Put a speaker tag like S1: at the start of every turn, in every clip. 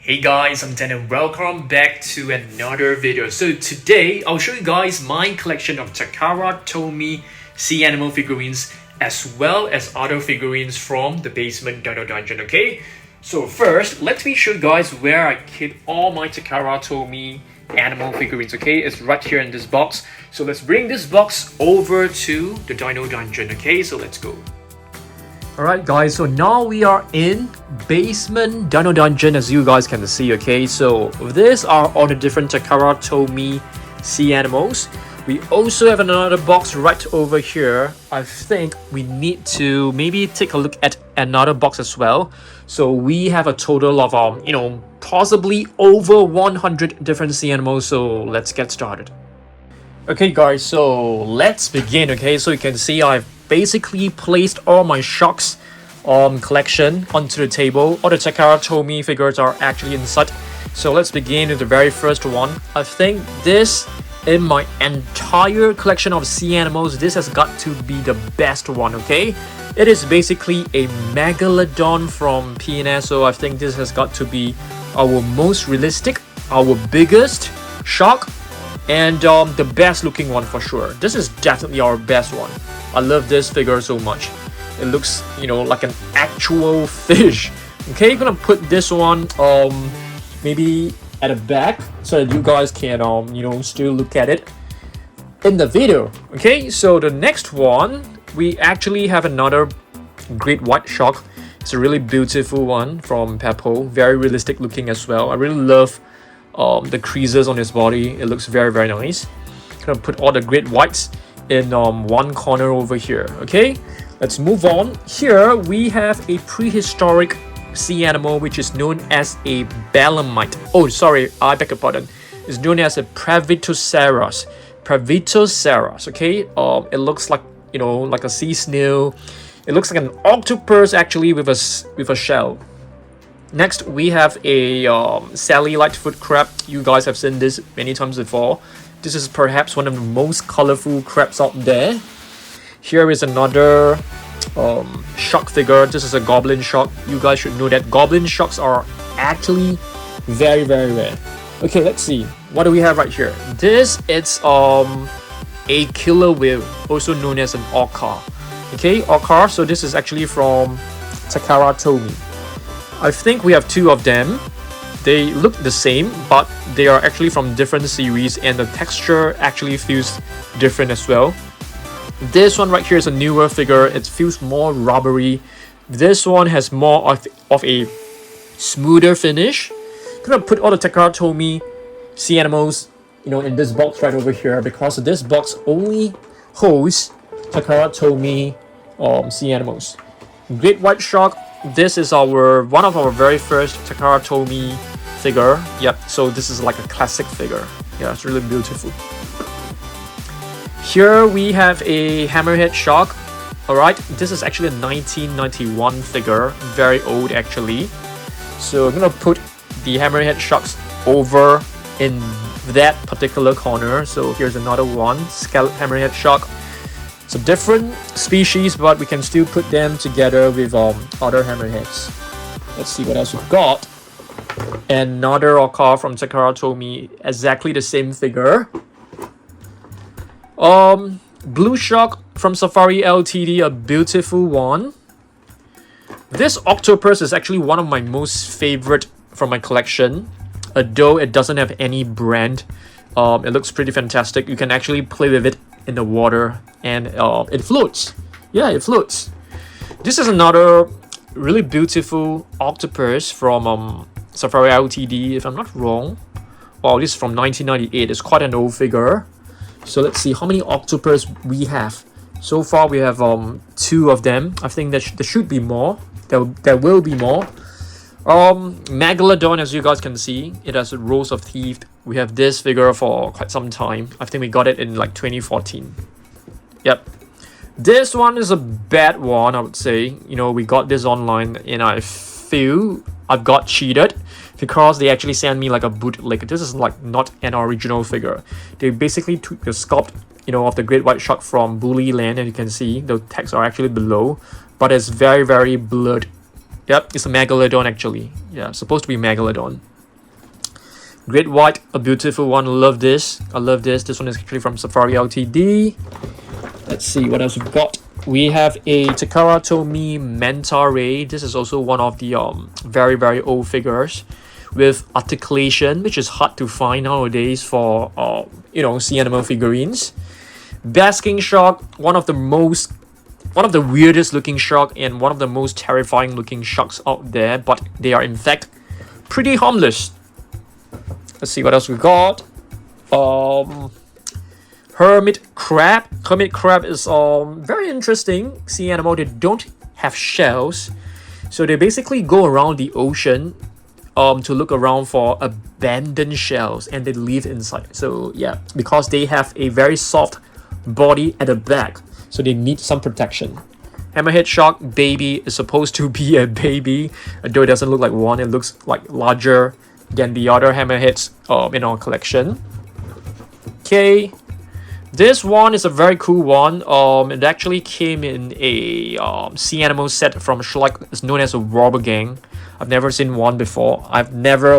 S1: Hey guys, I'm Dan and welcome back to another video. So today I'll show you guys my collection of Takara Tomy sea animal figurines as well as other figurines from the basement Dino Dungeon, okay? So first, let me show you guys where I keep all my Takara Tomy animal figurines, okay? It's right here in this box. So let's bring this box over to the Dino Dungeon, okay? So let's go. Alright guys, so now we are in basement Dino Dungeon as you guys can see, okay? So these are all the different Takara Tomy sea animals. We also have another box right over here. I think we need to maybe take a look at another box as well. So we have a total of possibly over 100 different sea animals, so let's get started. Okay guys, so let's begin, okay? So you can see I've basically placed all my sharks collection onto the table. All the Takara Tomy figures are actually inside. So let's begin with the very first one. I think this, in my entire collection of sea animals, this has got to be the best one, okay? It is basically a Megalodon from P&S, so I think this has got to be our most realistic, our biggest shark, and the best looking one for sure. This is definitely our best one. I love this figure so much. It looks, like an actual fish. Okay, gonna put this one maybe at the back so that you guys can still look at it in the video. Okay, so the next one, we actually have another great white shark. It's a really beautiful one from Peppo, very realistic looking as well. I really love the creases on his body. It looks very nice. Gonna put all the great whites in one corner over here. Okay, let's move on. Here we have a prehistoric sea animal which is known as a Belemite. Oh, sorry, I beg your pardon. It's known as a Previtoceras. Okay, it looks like like a sea snail. It looks like an octopus actually with a shell. Next, we have a Sally Lightfoot crab. You guys have seen this many times before. This is perhaps one of the most colorful crabs out there. Here is another shark figure. This is a Goblin shark. You guys should know that Goblin sharks are actually very rare. Okay, let's see. What do we have right here? This is a killer whale, also known as an orca. Okay, orca. So this is actually from Takara Tomy. I think we have two of them. They look the same, but they are actually from different series and the texture actually feels different as well. This one right here is a newer figure. It feels more rubbery. This one has more of a smoother finish. I'm gonna put all the Takara Tomy sea animals in this box right over here because this box only holds Takara Tomy sea animals. Great white shark. This is one of our very first Takara Tomy figure. Yep, so this is like a classic figure. Yeah, it's really beautiful. Here we have a hammerhead shark. Alright, this is actually a 1991 figure. Very old actually. So I'm gonna put the hammerhead sharks over in that particular corner. So here's another one, scallop hammerhead shark. It's a different species, but we can still put them together with other hammerheads. Let's see what else we've got. Another orca from Takara Tomy, exactly the same figure. Blue shark from Safari Ltd, a beautiful one. This octopus is actually one of my most favorite from my collection, although it doesn't have any brand. It looks pretty fantastic. You can actually play with it in the water and it floats. Yeah, it floats. This is another really beautiful octopus from Safari Ltd, if I'm not wrong. Wow, this is from 1998. It's quite an old figure. So let's see how many octopus we have. So far we have two of them. I think there should be more. There will be more. Megalodon, as you guys can see, it has rows of teeth. We have this figure for quite some time. I think we got it in like 2014. Yep. This one is a bad one, I would say. We got this online and I feel I've got cheated because they actually sent me like a bootleg. This is like not an original figure. They basically took the sculpt, of the great white shark from Bully Land, and you can see the text are actually below, but it's very blurred. Yep, it's a Megalodon actually. Yeah, supposed to be Megalodon. Great white, a beautiful one. Love this. I love this. This one is actually from Safari Ltd. Let's see what else we've got. We have a Takara Tomy Manta Ray. This is also one of the very old figures with articulation, which is hard to find nowadays for sea animal figurines. Basking shark, one of the weirdest looking shark and one of the most terrifying looking sharks out there, but they are in fact pretty harmless. Let's see what else we got. Hermit crab. Hermit crab is very interesting sea animal. They don't have shells, so they basically go around the ocean to look around for abandoned shells, and they live inside. So yeah, because they have a very soft body at the back, so they need some protection. Hammerhead shark baby is supposed to be a baby, though it doesn't look like one. It looks like larger than the other hammerheads in our collection. Okay, this one is a very cool one. It actually came in a sea animal set from Schleich. It's known as a robber gang. I've never seen one before. I've never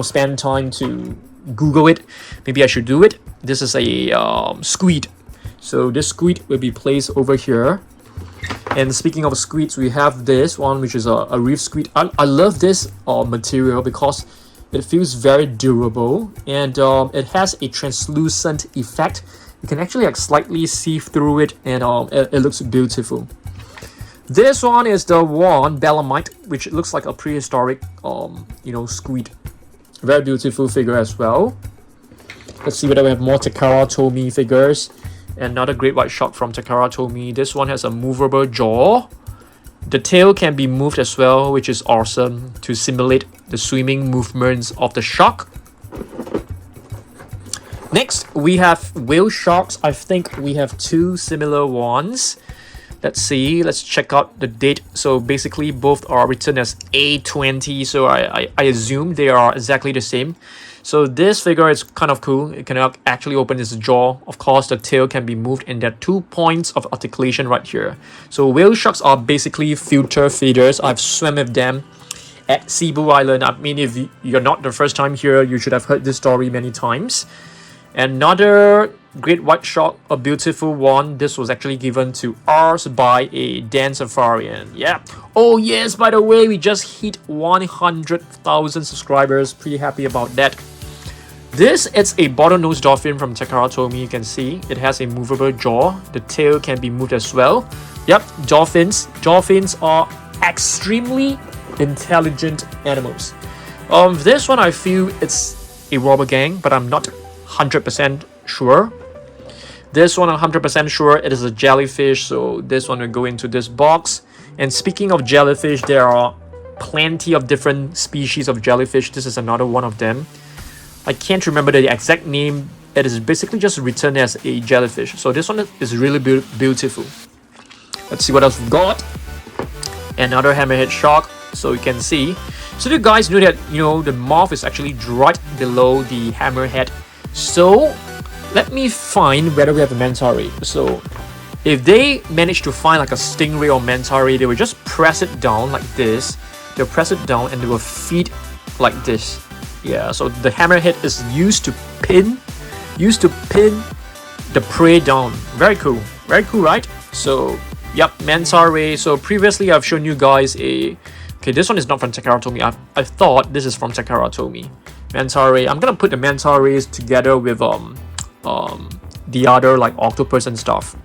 S1: spent time to Google it. Maybe I should do it. This is a squid. So this squid will be placed over here. And speaking of squids, we have this one, which is a reef squid. I love this material because it feels very durable, and it has a translucent effect. You can actually slightly see through it, and it looks beautiful. This one is the one Belemite, which looks like a prehistoric squid. Very beautiful figure as well. Let's see whether we have more Takara Tomy figures. Another great white shark from Takara Tomy. This one has a movable jaw. The tail can be moved as well, which is awesome to simulate the swimming movements of the shark. Next, we have whale sharks. I think we have two similar ones. Let's see. Let's check out the date. So basically, both are written as A20. So I assume they are exactly the same. So this figure is kind of cool. It can actually open its jaw. Of course, the tail can be moved, and there are 2 points of articulation right here. So whale sharks are basically filter feeders. I've swam with them at Cebu Island. I mean, if you're not the first time here, you should have heard this story many times. Another great white shark, a beautiful one. This was actually given to us by a Dan Safarian. Yeah. Oh yes, by the way, we just hit 100,000 subscribers. Pretty happy about that. This is a bottlenose dolphin from Takara Tomy. You can see it has a movable jaw. The tail can be moved as well. Yep, dolphins. Dolphins are extremely intelligent animals. This one I feel it's a robber gang, but I'm not 100% sure. This one I'm 100% sure it is a jellyfish, so this one will go into this box. And speaking of jellyfish, there are plenty of different species of jellyfish. This is another one of them. I can't remember the exact name. It is basically just written as a jellyfish. So this one is really beautiful. Let's see what else we've got. Another hammerhead shark. So you can see. So you guys know that the mouth is actually right below the hammerhead. So let me find whether we have a manta ray. So if they manage to find like a stingray or manta ray, they will just press it down like this. They'll press it down and they will feed like this. Yeah, so the hammerhead is used to pin the prey down. Very cool, right? So yep, manta ray. So previously I've shown you guys okay, this one is not from Takara Tomy. I thought this is from Takara Tomy. Manta ray. I'm gonna put the manta rays together with the other like octopus and stuff.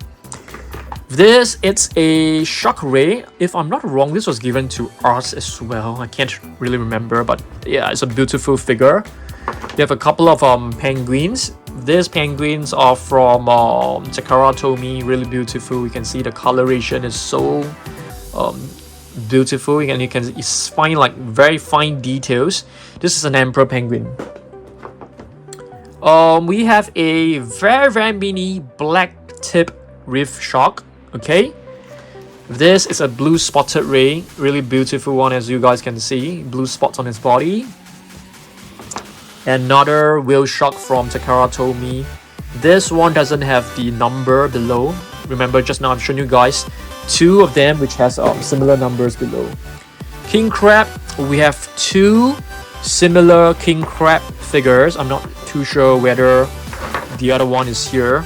S1: This it's a shark ray. If I'm not wrong, this was given to us as well. I can't really remember, but yeah, it's a beautiful figure. We have a couple of penguins. These penguins are from Takara Tomy. Really beautiful. You can see the coloration is so beautiful, and you can find like very fine details. This is an emperor penguin. We have a very mini black tip reef shark. Okay, this is a blue spotted ray. Really beautiful one, as you guys can see. Blue spots on its body. Another whale shark from Takara Tomy. This one doesn't have the number below. Remember, just now I've shown you guys 2 of them which has similar numbers below. King crab, we have 2 similar king crab figures. I'm not too sure whether the other one is here.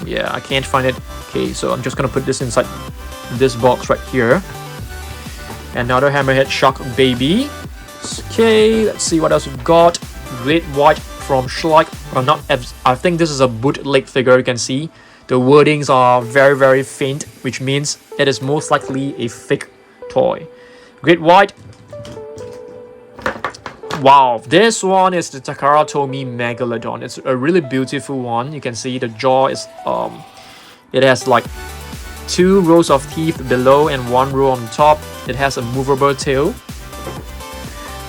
S1: Yeah, I can't find it. Okay, so I'm just gonna put this inside this box right here. Another hammerhead shark baby. Okay, let's see what else we've got. Great white from Schleich. I think this is a bootleg figure. You can see the wordings are very faint, which means it is most likely a fake toy. Great white. Wow, this one is the Takara Tomy Megalodon. It's a really beautiful one. You can see the jaw is it has like 2 rows of teeth below and 1 row on top. It has a movable tail.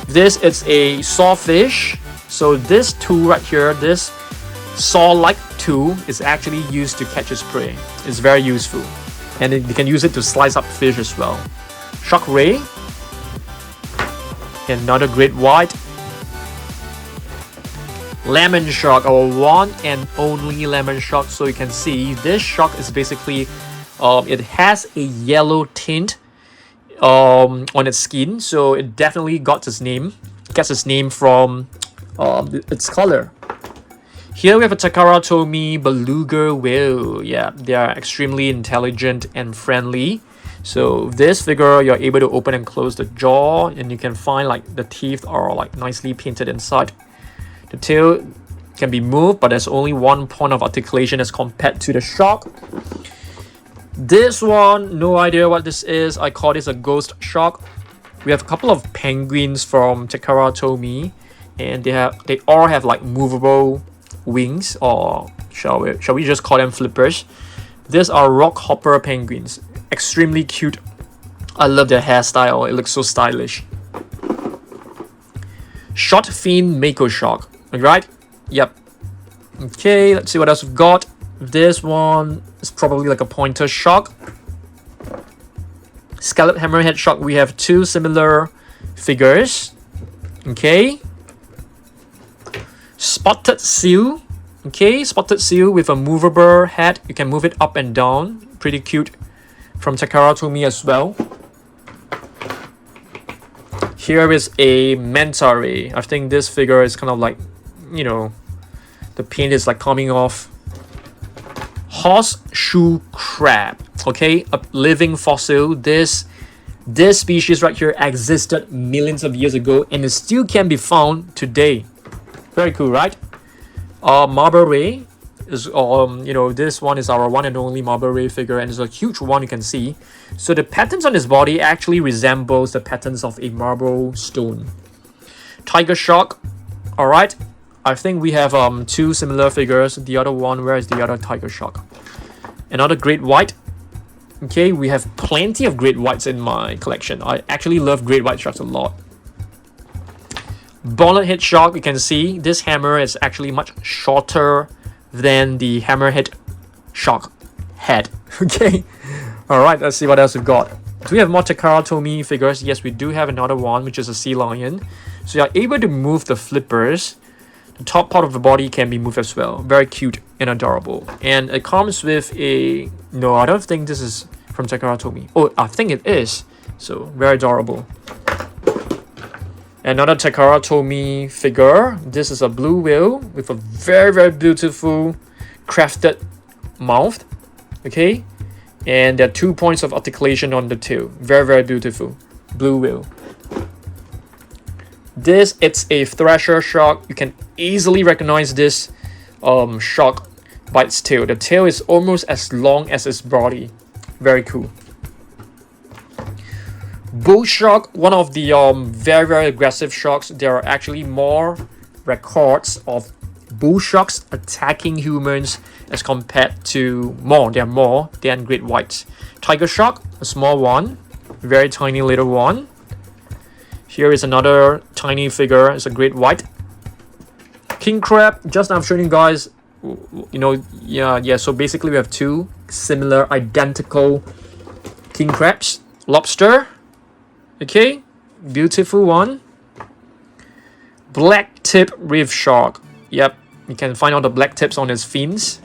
S1: This is a sawfish. So this tool right here, this saw-like tool, is actually used to catch its prey. It's very useful, and you can use it to slice up fish as well. Shark ray. Another great white. Lemon shark, our one and only lemon shark. So you can see this shark is basically it has a yellow tint on its skin, so it definitely gets its name from its color. Here we have a Takara Tomy beluga whale. Yeah, they are extremely intelligent and friendly. So this figure, you're able to open and close the jaw, and you can find like the teeth are like nicely painted inside. The tail can be moved, but there's only 1 point of articulation as compared to the shark. This one, no idea what this is. I call this a ghost shark. We have a couple of penguins from Takara Tomy, and they all have like movable wings, or shall we just call them flippers. These are rock hopper penguins. Extremely cute. I love their hairstyle. It looks so stylish. Short fin mako shark. Right? Yep. Okay, let's see what else we've got. This one is probably like a pointer shark. Scallop hammerhead shark. We have 2 similar figures. Okay. Spotted seal. Okay, spotted seal with a movable head. You can move it up and down. Pretty cute. From Takara Tomy as well. Here is a Manta ray. I think this figure is kind of like, you know, the paint is like coming off. Horseshoe crab. Okay, a living fossil. This species right here existed millions of years ago, and it still can be found today. Very cool, right? Marble ray is you know, this one is our one and only marble ray figure, and it's a huge one, you can see. So the patterns on his body actually resembles the patterns of a marble stone. Tiger shark. All right, I think we have 2 similar figures. The other one, where is the other tiger shark? Another great white. Okay, we have plenty of great whites in my collection. I actually love great white sharks a lot. Bonnethead shark. You can see this hammer is actually much shorter than the hammerhead shark head. Okay, all right, let's see what else we've got. Do we have more Takara Tomy figures? Yes, we do have another one, which is a sea lion. So you're able to move the flippers. The top part of the body can be moved as well. Very cute and adorable. And it comes with a... No, I don't think this is from Takara Tomy. Oh, I think it is. So, very adorable. Another Takara Tomy figure. This is a blue whale with a very beautiful crafted mouth. Okay? And there are 2 points of articulation on the tail. Very beautiful. Blue whale. This, it's a Thresher shark. You can easily recognize this shark by its tail. The tail is almost as long as its body. Very cool. Bull shark, one of the very aggressive sharks. There are actually more records of bull sharks attacking humans as compared to there are more than great whites. Tiger shark, a small one, very tiny little one. Here is another tiny figure. It's a great white. King crab, just now I've shown you guys, you know, yeah, so basically we have 2 similar identical king crabs. Lobster. Okay, beautiful one. Black tip reef shark. Yep, you can find all the black tips on his fins.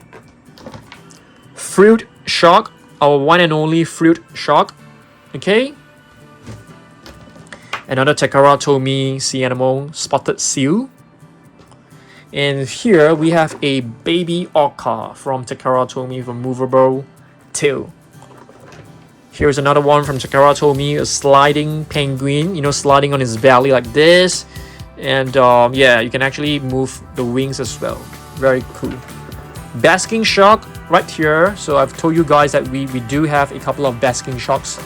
S1: Fruit shark, our one and only fruit shark. Okay. Another Takara Tomy sea animal, spotted seal. And here we have a baby orca from Takara Tomy, removable tail. Here's another one from Takara Tomy, a sliding penguin, you know, sliding on his belly like this. And yeah, you can actually move the wings as well. Very cool. Basking shark right here. So I've told you guys that we do have a couple of basking sharks.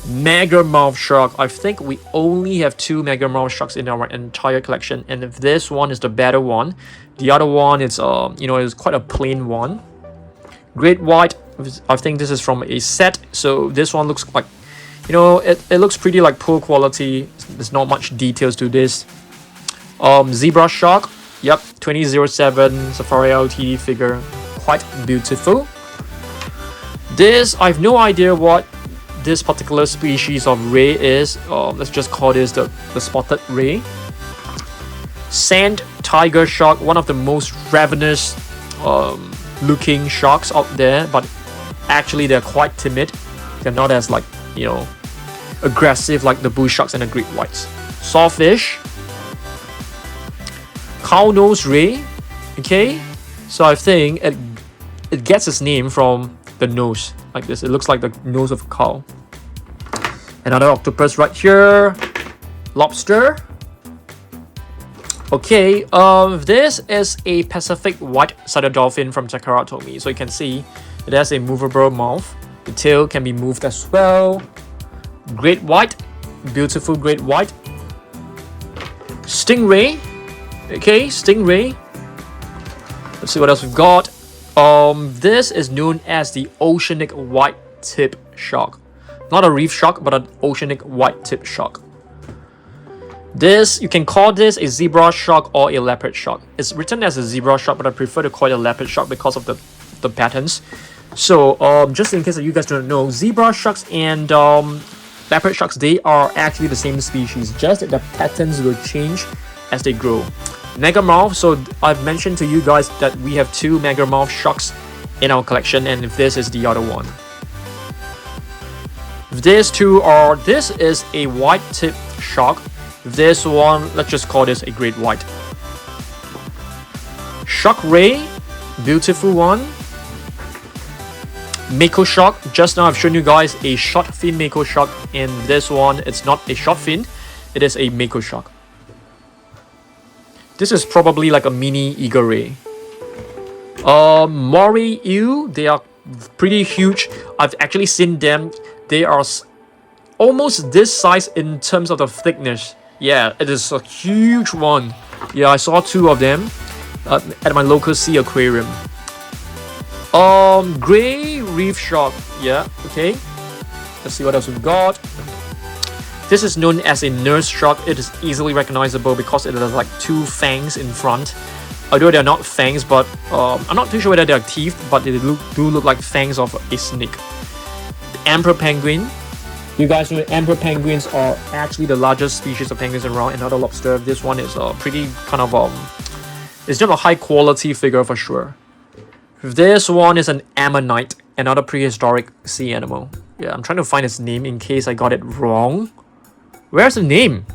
S1: Megamouth shark. I think we only have 2 Megamouth sharks in our entire collection, and if this one is the better one, the other one is you know, is quite a plain one. Great white. I think this is from a set, so this one looks like, you know, it looks pretty like poor quality. There's not much details to this. Zebra shark. Yep, 2007 Safari LTD figure. Quite beautiful. This, I have no idea what this particular species of ray is. Let's just call this the spotted ray. Sand tiger shark, one of the most ravenous looking sharks out there, but actually they're quite timid. They're not as, like, you know, aggressive like the bull sharks and the great whites. Sawfish. Cow nose ray. Okay, so I think it gets its name from the nose like this. It looks like the nose of a cow. Another octopus right here. Lobster. Okay, this is a Pacific white-sided dolphin from Takara Tomy. So you can see it has a movable mouth. The tail can be moved as well. Great white. Beautiful great white. Stingray. Okay, Stingray. Let's see what else we've got. This is known as the oceanic white tip shark. Not a reef shark, but an oceanic white tip shark. This, you can call this a zebra shark or a leopard shark. It's written as a zebra shark, but I prefer to call it a leopard shark because of the patterns. So, just in case that you guys don't know, zebra sharks and leopard sharks, they are actually the same species, just that the patterns will change as they grow. Megamouth, so I've mentioned to you guys that we have 2 Megamouth sharks in our collection, and if this is the other one. These two are, this is a white tip shark. This one, let's just call this a great white. Shark ray, beautiful one. Mako shark, just now I've shown you guys a short fin Mako shark, and this one, it's not a short fin, it is a Mako shark. This is probably like a mini eagle ray. Moray eel, they are pretty huge. I've actually seen them. They are almost this size in terms of the thickness. Yeah, it is a huge one. Yeah, I saw 2 of them at my local sea aquarium. Gray reef shark. Yeah, okay. Let's see what else we've got. This is known as a nurse shark. It is easily recognizable because it has like 2 fangs in front. Although they're not fangs, but I'm not too sure whether they're teeth, but they do look like fangs of a snake. The emperor penguin. You guys know emperor penguins are actually the largest species of penguins around. Another lobster. This one is pretty kind of it's not a high quality figure for sure. This one is an ammonite, another prehistoric sea animal. Yeah, I'm trying to find its name in case I got it wrong. Where's the name?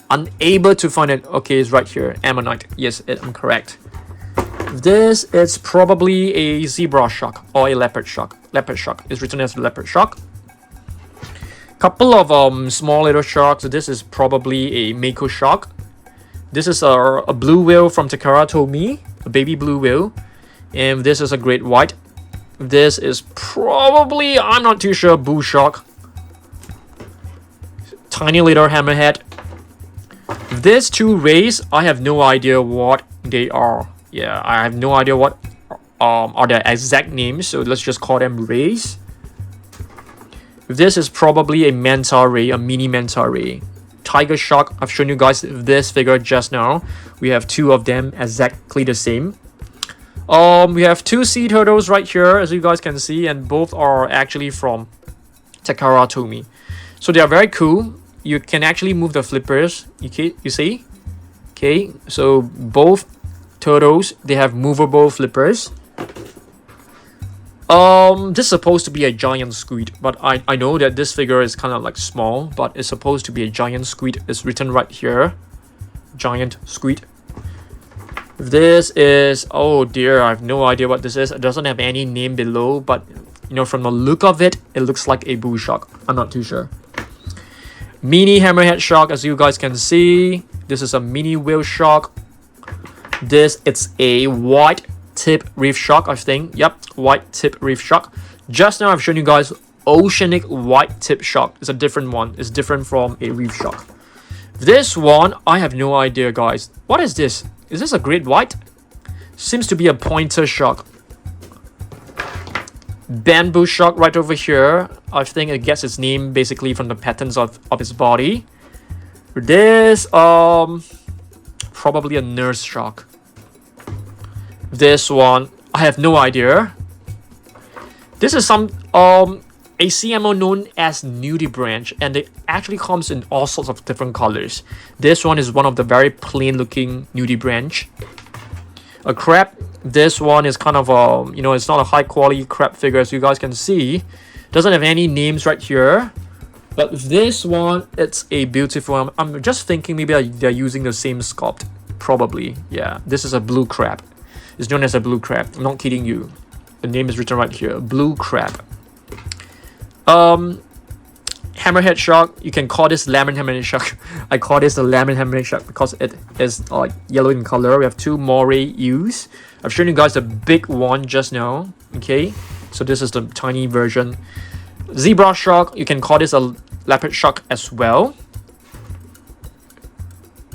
S1: Unable to find it. Okay, it's right here. Ammonite. Yes, I'm correct. This is probably a zebra shark or a leopard shark. Leopard shark. It's written as leopard shark. Couple of small little sharks. This is probably a Mako shark. This is a blue whale from Takara Tomy, a baby blue whale. And this is a great white. This is probably, I'm not too sure, bull shark. Tiny little hammerhead. These 2 rays, I have no idea what they are. Yeah, I have no idea what are their exact names, so let's just call them rays. This is probably a manta ray, a mini manta ray. Tiger shark, I've shown you guys this figure just now. We have 2 of them exactly the same. We have 2 sea turtles right here, as you guys can see, and both are actually from Takara Tomy. So they are very cool. You can actually move the flippers. You see? Okay, so both turtles, they have movable flippers. This is supposed to be a giant squid, but I know that this figure is kind of like small, but it's supposed to be a giant squid. It's written right here, giant squid. This is, oh dear, I have no idea what this is. It doesn't have any name below, but you know, from the look of it, it looks like a bull shark. I'm not too sure. Mini hammerhead shark, as you guys can see. This is a mini whale shark. This, it's a white tip reef shark, I think. Yep, white tip reef shark. Just now I've shown you guys oceanic white tip shark. It's a different one. It's different from a reef shark. This one, I have no idea, guys. What is this? Is this a great white? Seems to be a pointer shark. Bamboo shark right over here. I think it gets its name basically from the patterns of its body. This, probably a nurse shark. This one, I have no idea. This is some a CMO known as nudibranch, and it actually comes in all sorts of different colors. This one is one of the very plain looking nudibranch. A crab. This one is kind of a, you know, it's not a high quality crab figure, as you guys can see. Doesn't have any names right here. But this one, it's a beautiful one. I'm just thinking maybe they're using the same sculpt. Probably, yeah. This is a blue crab. It's known as a blue crab. I'm not kidding you. The name is written right here. Blue crab. Hammerhead shark. You can call this lemon hammerhead shark. I call this the lemon hammerhead shark because it is like yellow in color. We have two moray ewes. I've shown you guys the big one just now. Okay, so this is the tiny version. Zebra shark. You can call this a leopard shark as well.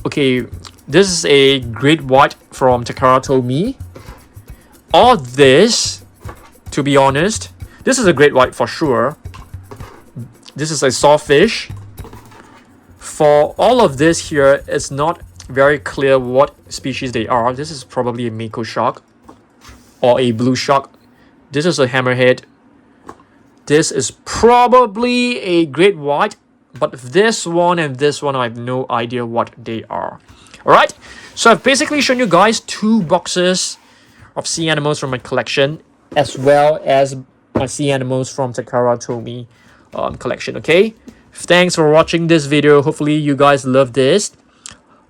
S1: Okay, this is a great white from Takara Tomy. All this, to be honest, this is a great white for sure. This is a sawfish. For all of this here, it's not very clear what species they are. This is probably a mako shark or a blue shark. This is a hammerhead. This is probably a great white, but this one and this one, I have no idea what they are. Alright, so I've basically shown you guys 2 boxes of sea animals from my collection, as well as my sea animals from Takara Tomy collection. Okay, thanks for watching this video. Hopefully you guys love this.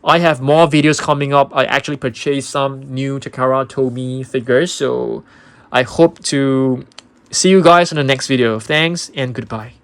S1: I have more videos coming up. I actually purchased some new Takara Tomy figures, so I hope to see you guys in the next video. Thanks and goodbye.